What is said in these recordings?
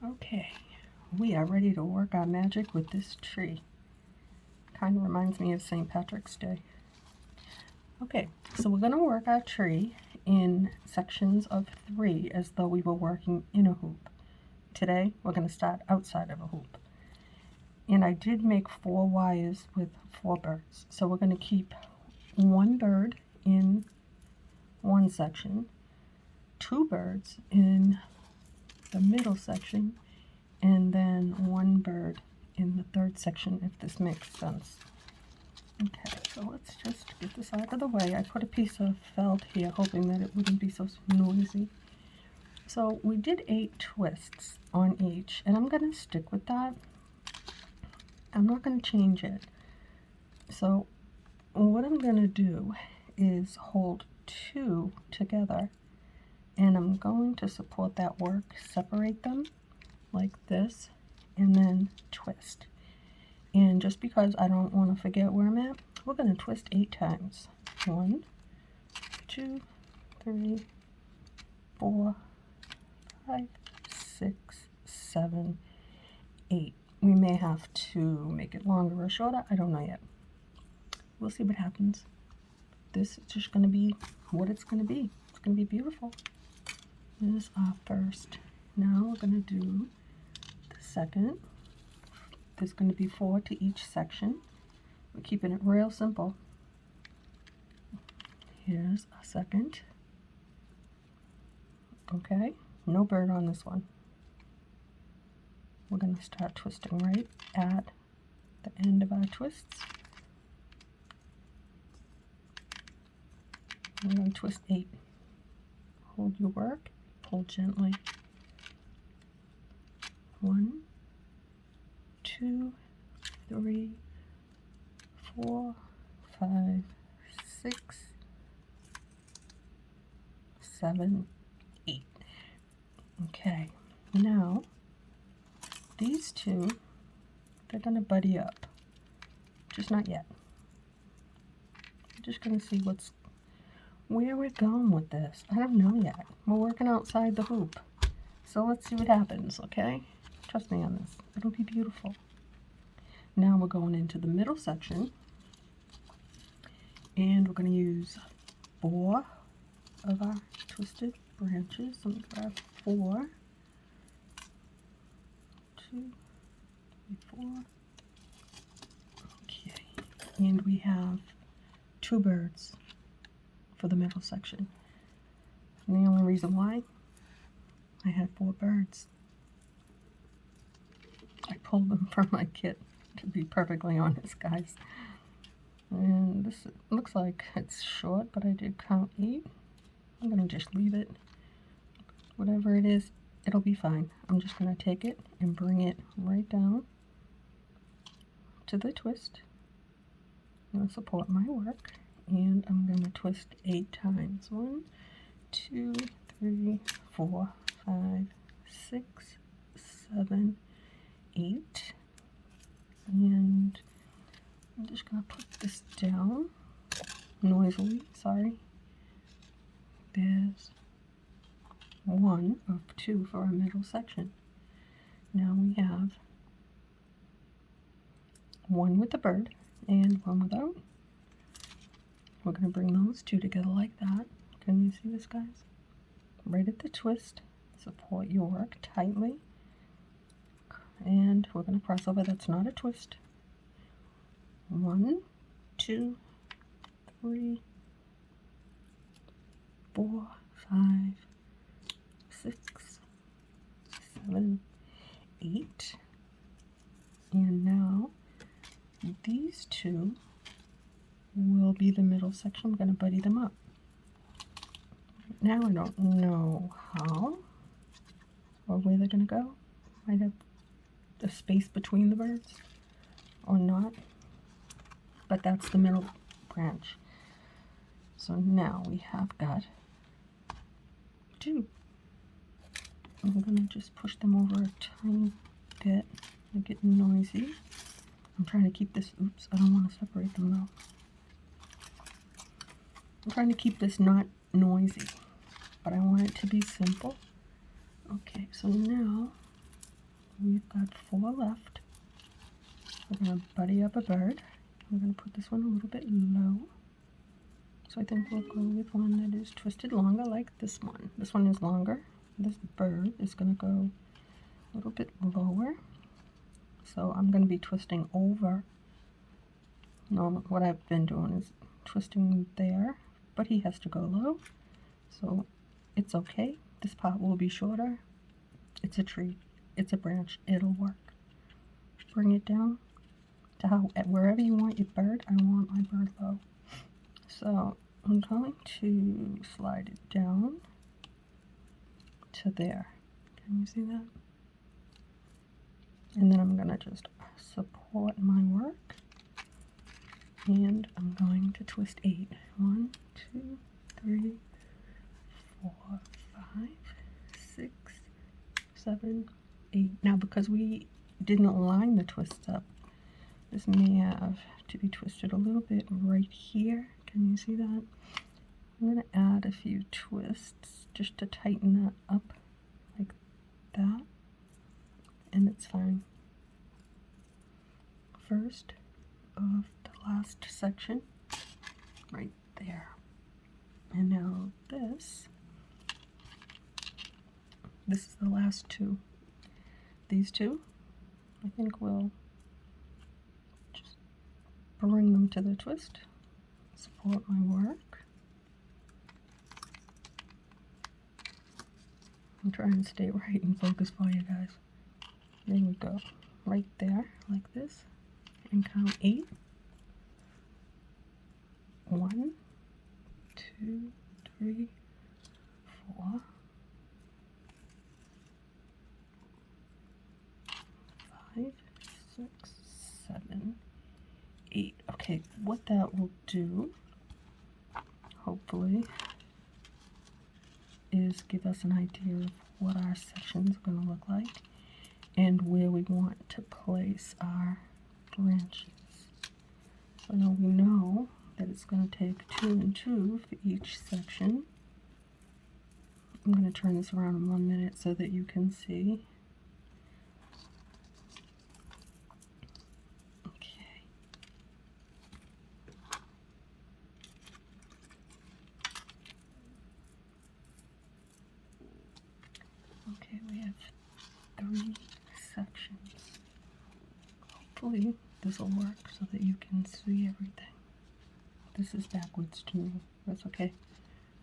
Okay, we are ready to work our magic with this tree. Kind of reminds me of St. Patrick's Day. Okay, so we're going to work our tree in sections of 3 as though we were working in a hoop. Today, we're going to start outside of a hoop. And I did make 4 wires with 4 birds. So we're going to keep 1 bird in one section, 2 birds in the middle section, and then 1 bird in the 3rd section, if this makes sense. Okay, so let's just get this out of the way. I put a piece of felt here, hoping that it wouldn't be so noisy. So we did 8 twists on each, and I'm going to stick with that. I'm not going to change it. So what I'm going to do is hold 2 together, and I'm going to support that work, separate them like this, and then twist. And just because I don't want to forget where I'm at, we're going to twist 8 times. 1, 2, 3, 4, 5, 6, 7, 8. We may have to make it longer or shorter. I don't know yet. We'll see what happens. This is just going to be what it's going to be. It's going to be beautiful. This is our first. Now we're going to do the second. There's going to be 4 to each section. We're keeping it real simple. Here's a second. Okay, no bird on this one. We're going to start twisting right at the end of our twists. We're going to twist 8. Hold your work, pull gently. 1, 2, 3, 4, 5, 6, 7, 8. Okay, now these 2, they're going to buddy up. Just not yet. I'm just going to see where we're going with this. I don't know yet. We're working outside the hoop. So let's see what happens, okay? Trust me on this. It'll be beautiful. Now we're going into the middle section, and we're going to use 4 of our twisted branches. So we grab 4, 2, 3, 4. Okay, and we have 2 birds for the middle section. And the only reason why, I had 4 birds. I pulled them from my kit, to be perfectly honest, guys. And this looks like it's short, but I did count 8. I'm going to just leave it. Whatever it is, it'll be fine. I'm just going to take it and bring it right down to the twist. I'm going to support my work, and I'm going to twist 8 times. 1, 2, 3, 4, 5, 6, 7, 8. And I'm just going to put this down noisily, sorry. There's 1 of 2 for our middle section. Now we have 1 with the bird and 1 without. We're going to bring those 2 together like that. Can you see this, guys? Right at the twist. Support your work tightly. And we're going to cross over. That's not a twist. 1, 2, 3, 4, 5, 6, 7, 8. And now these 2 will be the middle section. I'm going to buddy them up. Now I don't know how or where they're going to go. Might have a space between the birds or not, but that's the middle branch. So now we have got 2. I'm going to just push them over a tiny bit. They're getting noisy. I'm trying to keep this, oops, I don't want to separate them though. I'm trying to keep this not noisy, but I want it to be simple. Okay, so now we've got 4 left. We're going to buddy up a bird. We're going to put this one a little bit low. So I think we'll go with one that is twisted longer, like this one. This one is longer. This bird is going to go a little bit lower. So I'm going to be twisting over. Normal, what I've been doing is twisting there, but he has to go low. So it's okay. This part will be shorter. It's a tree. It's a branch. It'll work. Bring it down to wherever you want your bird. I want my bird low. So I'm going to slide it down to there. Can you see that? And then I'm going to just support my work. And I'm going to twist 8. 1, 2, 3, 4, 5, 6, 7, 8. Now because we didn't line the twists up, this may have to be twisted a little bit right here. Can you see that? I'm going to add a few twists just to tighten that up like that, and it's fine. First of the last section right there. And now this is the last 2. These 2, I think we'll just bring them to the twist, support my work. I'm trying to stay right and focus for you guys. There we go. Right there, like this. And count 8. 1, 2, 3, 4, 5, 6, 7, 8. Okay, what that will do, hopefully, is give us an idea of what our section is going to look like and where we want to place our branches. So now we know that it's going to take 2 and 2 for each section. I'm going to turn this around in 1 minute so that you can see. Okay. Okay, we have 3 sections. Hopefully this will work so that you can see everything. This is backwards to me. That's okay.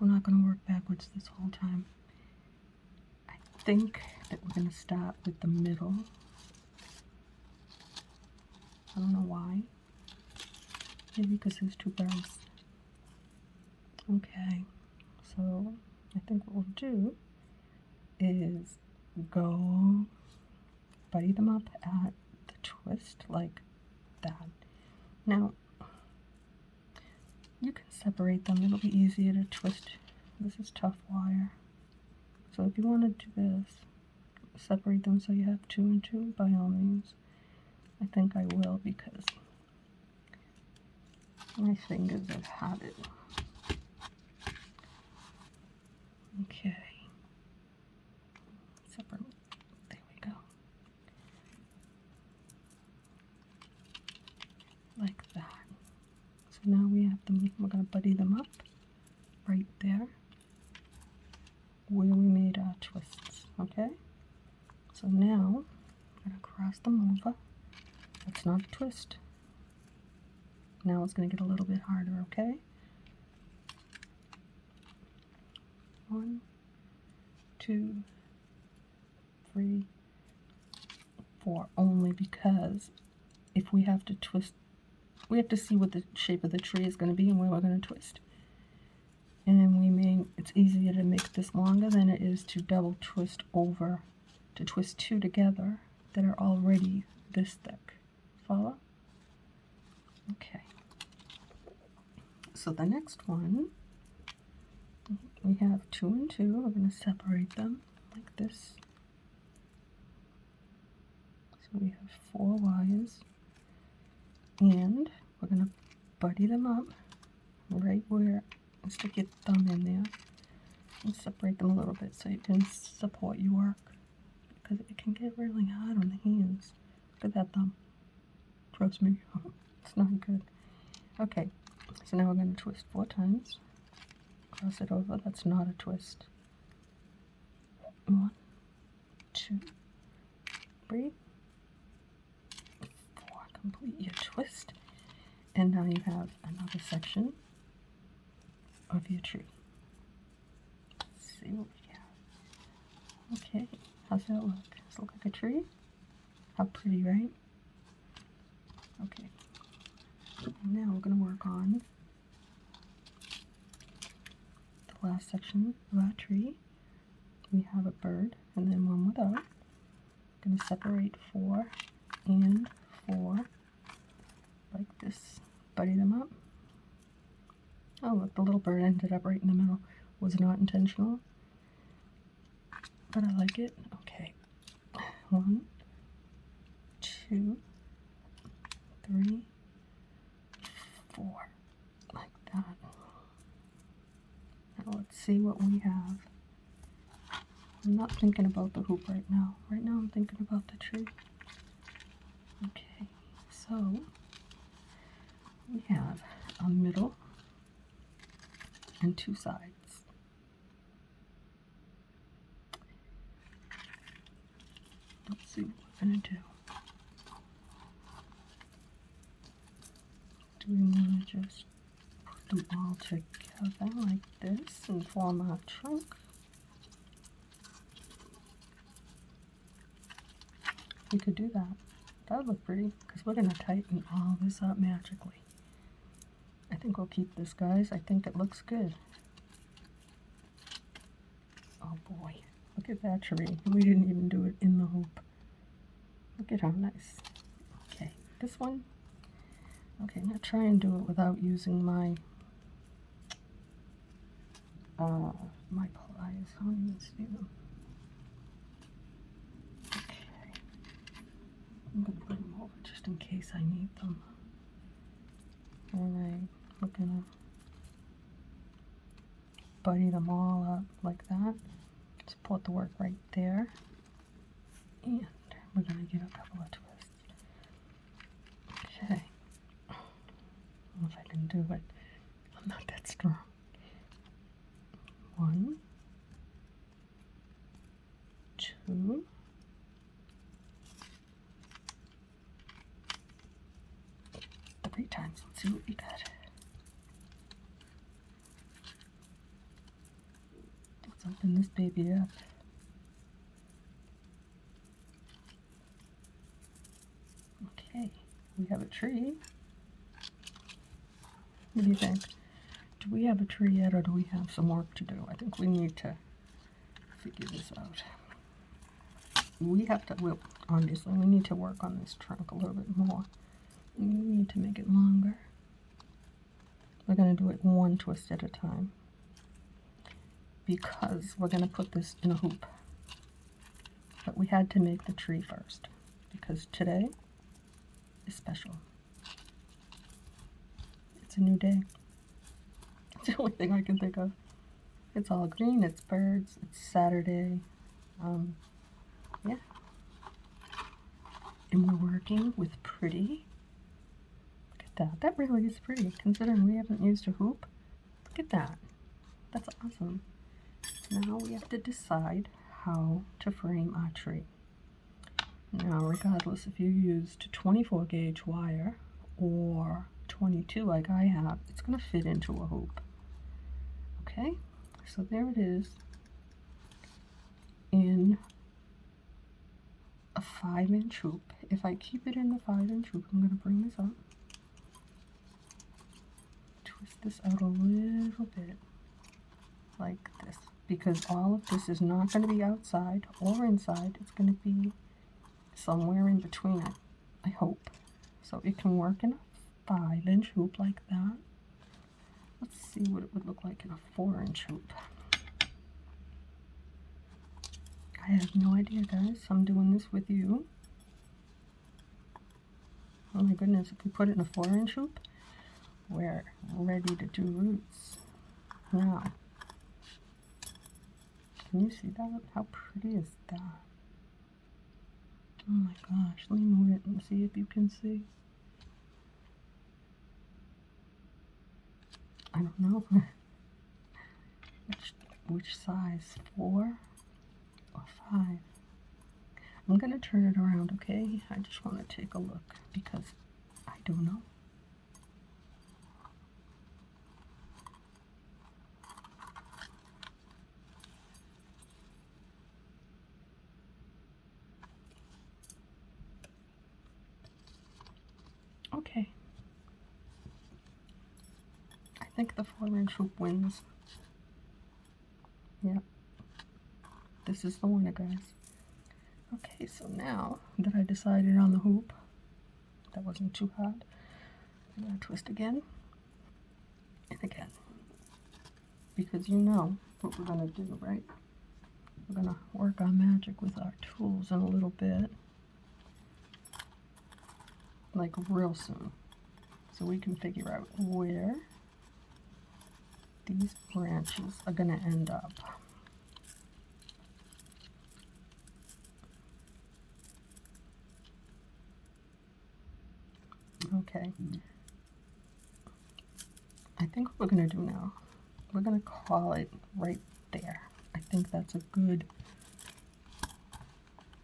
We're not going to work backwards this whole time. I think that we're going to start with the middle. I don't know why. Maybe because there's 2 birds. Okay, so I think what we'll do is go buddy them up at the twist like that. Now, you can separate them. It'll be easier to twist. This is tough wire. So if you want to do this, separate them so you have 2 and 2, by all means. I think I will because my fingers have had it. Okay. Separate. There we go. Like that. So now we have them, we're going to buddy them up right there where we made our twists, okay? So now I'm going to cross them over. That's not a twist. Now it's going to get a little bit harder, okay? 1, 2, 3, 4, only because if we have to twist, we have to see what the shape of the tree is going to be and where we're going to twist. And then it's easier to make this longer than it is to double twist over, to twist 2 together that are already this thick. Follow? Okay. So the next one, we have 2 and 2. We're going to separate them like this. So we have 4 wires. And we're going to buddy them up right where, and stick your thumb in there and separate them a little bit so you can support your work. because it can get really hard on the hands. Look at that thumb. Trust me, it's not good. Okay, so now we're going to twist 4 times. Cross it over. That's not a twist. 1, 2, 3, 4. Complete your twist. And now you have another section of your tree. Let's see what we have. Okay, how's that look? Does it look like a tree? How pretty, right? Okay. And now we're going to work on the last section of our tree. We have a bird and then one without. I'm going to separate 4 and 4 like this. Buddy them up. Oh, look, the little bird ended up right in the middle. Was not intentional, but I like it. Okay. 1, 2, 3, 4. Like that. Now let's see what we have. I'm not thinking about the hoop right now. Right now I'm thinking about the tree. Okay, so we have a middle and 2 sides. Let's see what we're going to do. Do we want to just put them all together like this and form our trunk? We could do that. That would look pretty, because we're going to tighten all this up magically. I think we'll keep this, guys. I think it looks good. Oh boy, look at that tree. We didn't even do it in the hoop. Look at how nice. Okay, this one. Okay, I'm going to try and do it without using my my pliers. I don't even see them. Okay. I'm going to bring them over just in case I need them. Alright, we're going to buddy them all up like that. Support the work right there. And we're going to give a couple of twists. Okay. I don't know if I can do it. I'm not that strong. 1, 2, 3 times. Let's see what we got. Let's open this baby up. Okay, we have a tree. What do you think? Do we have a tree yet, or do we have some work to do? I think we need to figure this out. We have to, well, obviously, we need to work on this trunk a little bit more. We need to make it longer. We're going to do it 1 twist at a time, because we're going to put this in a hoop. But we had to make the tree first, because today is special. It's a new day. It's the only thing I can think of. It's all green, it's birds, it's Saturday. Yeah. And we're working with pretty. Look at that. That really is pretty, considering we haven't used a hoop. Look at that. That's awesome. Now we have to decide how to frame our tree. Now, regardless if you used 24 gauge wire or 22 like I have, it's going to fit into a hoop. Okay, so there it is in a 5-inch hoop. If I keep it in the 5-inch hoop, I'm going to bring this up, twist this out a little bit like this, because all of this is not going to be outside or inside. It's going to be somewhere in between it, I hope. So it can work in a 5-inch hoop like that. Let's see what it would look like in a 4-inch hoop. I have no idea, guys. I'm doing this with you. Oh my goodness, if we put it in a 4-inch hoop, we're ready to do roots. Now, can you see that? How pretty is that? Oh my gosh, let me move it and see if you can see. I don't know. which size, 4 or 5? I'm going to turn it around, okay? I just want to take a look because I don't know. Okay. I think the 4-inch hoop wins. Yep. This is the winner, guys. Okay, so now that I decided on the hoop, that wasn't too hard. I'm going to twist again and again. Because you know what we're going to do, right? We're going to work our magic with our tools in a little bit. Like real soon. So we can figure out where these branches are going to end up. Okay. I think what we're going to do now, we're going to call it right there. I think that's a good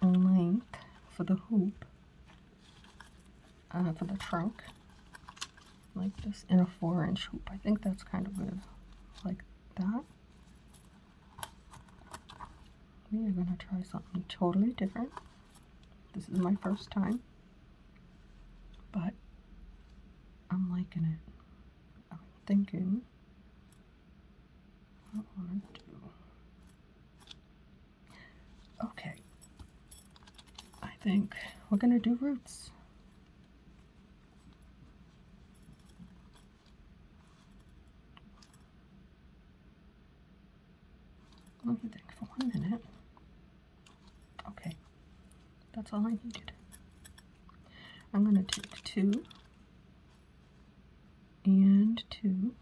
length for the hoop, for the trunk, like this, in a 4-inch hoop. I think that's kind of good, like that. We are going to try something totally different. This is my first time, but I'm liking it. I'm thinking I want to do, okay, I think we're going to do roots. Let me think for 1 minute. Okay, that's all I needed. I'm going to take 2 and 2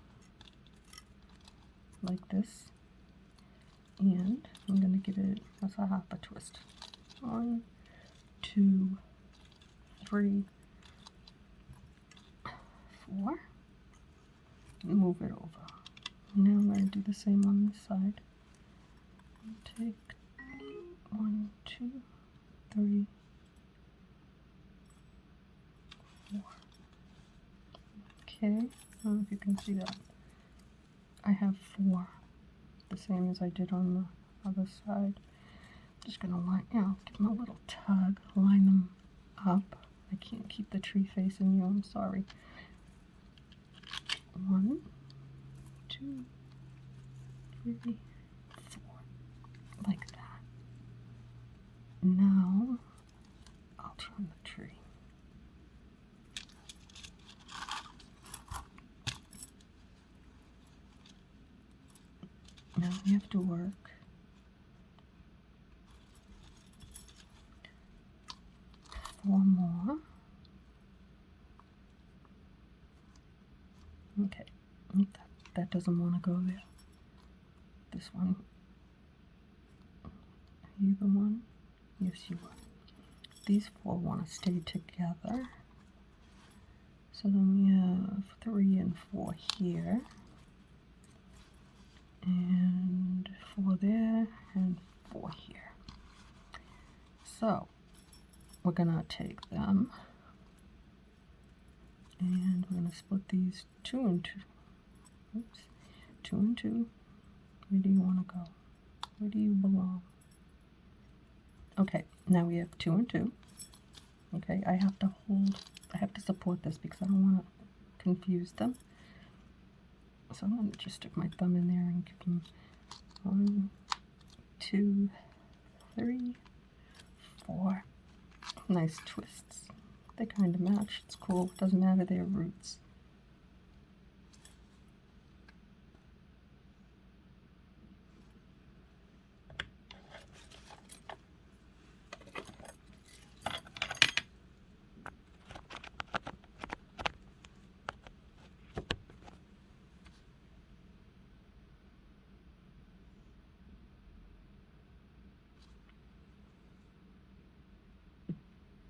like this, and I'm going to give it a half a twist. 1, 2, 3, 4. Move it over. Now I'm going to do the same on this side. Take 1, 2, 3, 4. Okay, I don't know if you can see that. I have 4, the same as I did on the other side. Just gonna line, give them a little tug, line them up. I can't keep the tree facing you, I'm sorry. 1, 2, 3, 4, like that. Now, I'll turn the tree. Now we have to work four more. Okay, that doesn't want to go there. This one. Are you the one? Yes, you are. These 4 want to stay together. So then we have 3 and 4 here. And 4 there, and 4 here. So, we're going to take them, and we're going to split these 2 and 2. Oops. 2 and 2. Where do you want to go? Where do you belong? Okay, now we have 2 and 2. Okay, I have to support this because I don't want to confuse them. So I'm going to just stick my thumb in there and give them 1, 2, 3, 4. Nice twists. They kind of match. It's cool. It doesn't matter, they're roots.